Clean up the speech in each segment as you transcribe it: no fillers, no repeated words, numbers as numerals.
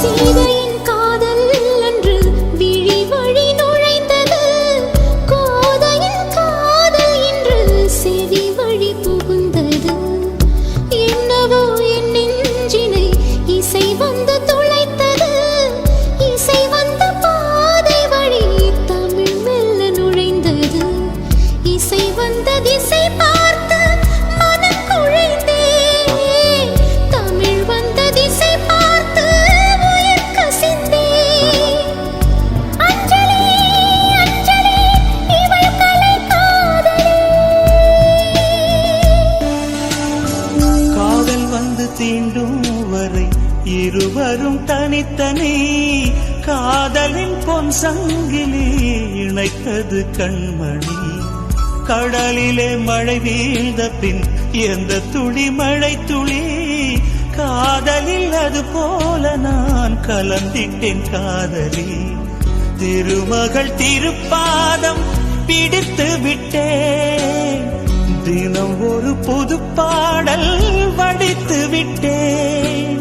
சீதையின் காதல் அன்று விழி வழி நுழைந்தது. கோதையின் காதல் இன்று செவி வழி புகுந்தது. என்னவோ என் நெஞ்சினை இசை வந்து துளைத்தது. இசை வந்த பாதை வழி தமிழ் மெல்ல நுழைந்தது. இசை வந்த திசை பார்த்து மனம் குழைந்தே. தமிழ் வந்த திசை பார்த்து உயிர் கசிந்தே. அஞ்சலி அஞ்சலி இவள் கலை காதலி. காதல் வந்து தீண்டும் வரை இருவரும் தனித்தனி. காதலின் பொன் சங்கிலி இணைத்தது கண்மணி. கடலிலே மழை வீழ்ந்த பின் எந்த துளி மழை துளி. காதலில் அது போல நான் கலந்திட்டேன் காதலி. திருமகள் திருப்பாதம் பிடித்து விட்டேன். தினம் ஒரு புது பாடல் வடித்து விட்டேன்.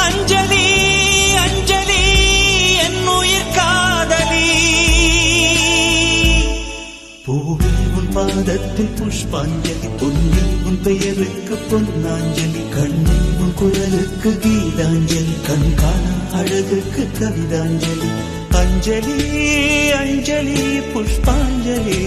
அஞ்சலி அஞ்சலி என் உயிர் காதலி. பூவில் உன் பாதத்தில் புஷ்பாஞ்சலி. பொன்னில் உன் பெயருக்கு பொன்னாஞ்சலி. கண்ணில் உன் குரலுக்கு கீதாஞ்சலி. கண்காண அழகுக்கு கவிதாஞ்சலி. அஞ்சலி அஞ்சலி புஷ்பாஞ்சலி.